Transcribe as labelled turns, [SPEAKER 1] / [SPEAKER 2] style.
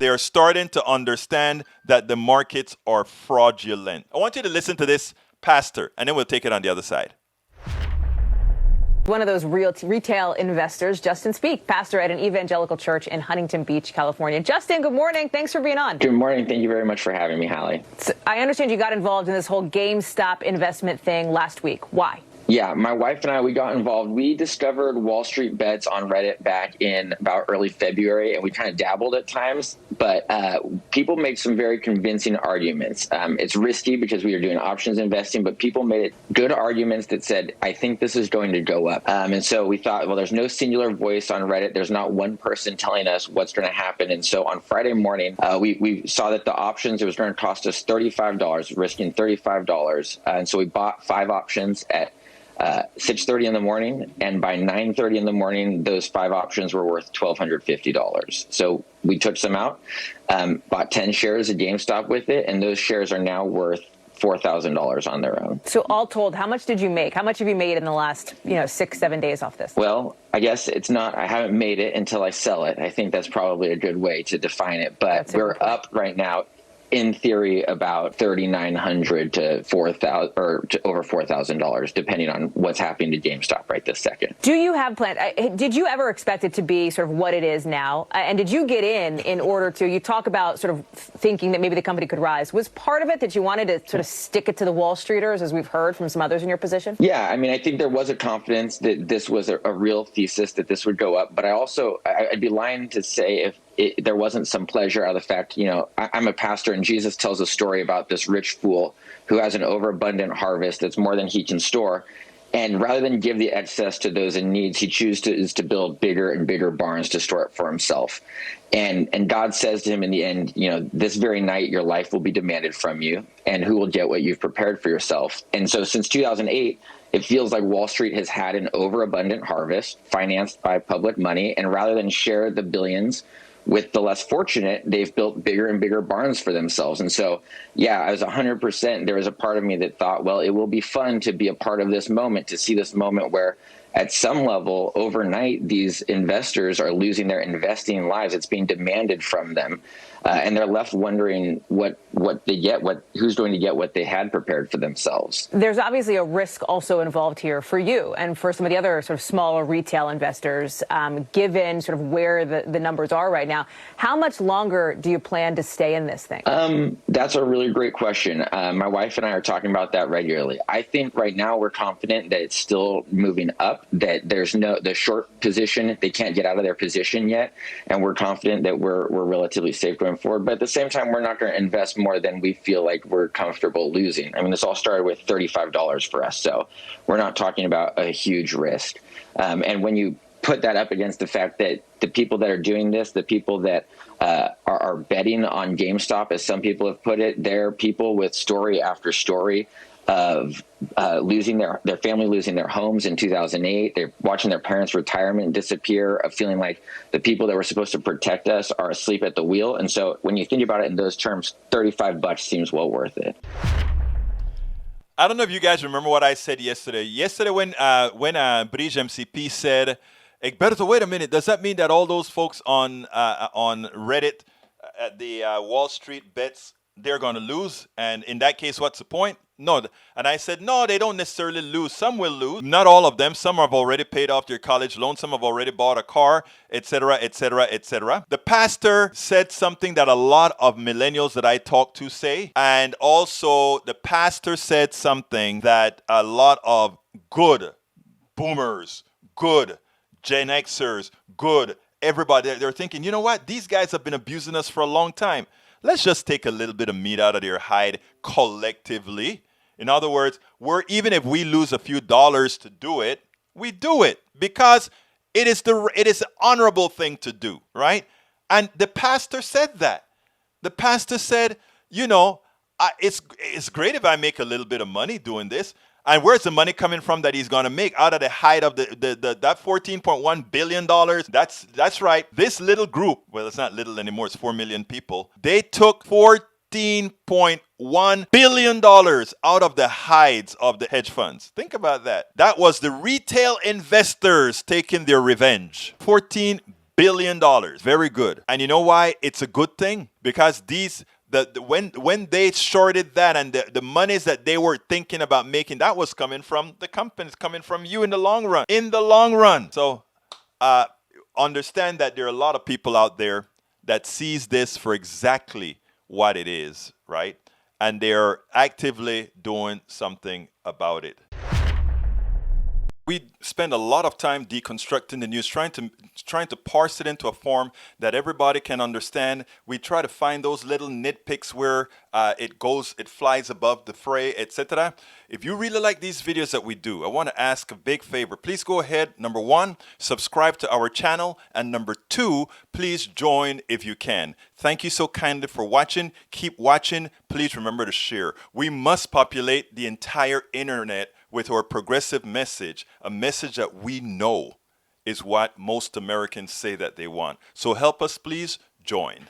[SPEAKER 1] they're starting to understand that the markets are fraudulent. I want you to listen to this pastor, and then we'll take it on the other side.
[SPEAKER 2] One of those retail investors, Justin Speak, pastor at an evangelical church in Huntington Beach, California. Justin, good morning. Thanks for being on.
[SPEAKER 3] Good morning. Thank you very much for having me, Hallie.
[SPEAKER 2] So I understand you got involved in this whole GameStop investment thing last week. Why?
[SPEAKER 3] Yeah, my wife and I, we got involved. We discovered Wall Street Bets on Reddit back in about early February, and we kind of dabbled at times, but people make some very convincing arguments. It's risky because we are doing options investing, but people made it good arguments that said, I think this is going to go up. And so we thought, well, there's no singular voice on Reddit. There's not one person telling us what's going to happen. And so on Friday morning, we saw that the options, it was going to cost us $35, risking $35. And so we bought 5 options at 6:30 in the morning, and by 9:30 in the morning, those 5 options were worth $1,250. So we took some out, bought 10 shares of GameStop with it, and those shares are now worth $4,000 on their own.
[SPEAKER 2] So all told, how much did you make? How much have you made in the last 6-7 days off this?
[SPEAKER 3] Well, I guess it's not, I haven't made it until I sell it. I think that's probably a good way to define it, but we're up right now, in theory, about $3,900 to $4,000 or to over $4,000, depending on what's happening to GameStop right this second.
[SPEAKER 2] Do you have plans? Did you ever expect it to be sort of what it is now? And did you get in order to? You talk about sort of thinking that maybe the company could rise. Was part of it that you wanted to sort of stick it to the Wall Streeters, as we've heard from some others in your position?
[SPEAKER 3] Yeah, I mean, I think there was a confidence that this was a real thesis that this would go up. But I'd be lying to say if there wasn't some pleasure out of the fact, I'm a pastor, and Jesus tells a story about this rich fool who has an overabundant harvest that's more than he can store. And rather than give the excess to those in needs, he chooses to build bigger and bigger barns to store it for himself. And God says to him in the end, this very night, your life will be demanded from you, and who will get what you've prepared for yourself? And so since 2008, it feels like Wall Street has had an overabundant harvest financed by public money. And rather than share the billions with the less fortunate, they've built bigger and bigger barns for themselves. And so, yeah, I was 100%. There was a part of me that thought, well, it will be fun to be a part of this moment, to see this moment where at some level overnight, these investors are losing their investing lives. It's being demanded from them. And they're left wondering what they get, who's going to get what they had prepared for themselves.
[SPEAKER 2] There's obviously a risk also involved here for you and for some of the other sort of smaller retail investors, given sort of where the numbers are right now. How much longer do you plan to stay in this thing?
[SPEAKER 3] That's a really great question. My wife and I are talking about that regularly. I think right now we're confident that it's still moving up, that there's the short position, they can't get out of their position yet. And we're confident that we're relatively safe going forward. But at the same time, we're not going to invest more than we feel like we're comfortable losing. I mean, this all started with $35 for us. So we're not talking about a huge risk. And when you put that up against the fact that the people that are doing this, the people that are betting on GameStop, as some people have put it, they're people with story after story of losing their family, losing their homes in 2008. They're watching their parents' retirement disappear, of feeling like the people that were supposed to protect us are asleep at the wheel. And so when you think about it in those terms, $35 seems well worth it.
[SPEAKER 1] I don't know if you guys remember what I said yesterday. Yesterday when Bridge MCP said, Egberto, wait a minute, does that mean that all those folks on Reddit at the Wall Street Bets, they're going to lose? And in that case, what's the point? No. And I said, no, they don't necessarily lose. Some will lose. Not all of them. Some have already paid off their college loan. Some have already bought a car, etc., etc., etc. The pastor said something that a lot of millennials that I talk to say. And also the pastor said something that a lot of good boomers, good Gen Xers, good everybody, they're thinking, you know what? These guys have been abusing us for a long time. Let's just take a little bit of meat out of their hide collectively. In other words, even if we lose a few dollars to do it, we do it because it is an honorable thing to do, right? And the pastor said that. The pastor said, it's great if I make a little bit of money doing this. And where's the money coming from that he's going to make out of the hide of that $14.1 billion? That's right. This little group, well, it's not little anymore. It's 4 million people. They took $14.1 billion out of the hides of the hedge funds. Think about that. That was the retail investors taking their revenge. $14 billion. Very good. And you know why it's a good thing? Because when they shorted that, and the monies that they were thinking about making, that was coming from the companies, coming from you in the long run. In the long run. So understand that there are a lot of people out there that sees this for exactly what it is, right? And they're actively doing something about it. We spend a lot of time deconstructing the news, trying to parse it into a form that everybody can understand. We try to find those little nitpicks where it flies above the fray, etc. If you really like these videos that we do, I want to ask a big favor. Please go ahead. Number 1, subscribe to our channel, and number 2, please join if you can. Thank you so kindly for watching. Keep watching. Please remember to share. We must populate the entire internet with our progressive message, a message that we know is what most Americans say that they want. So help us, please join.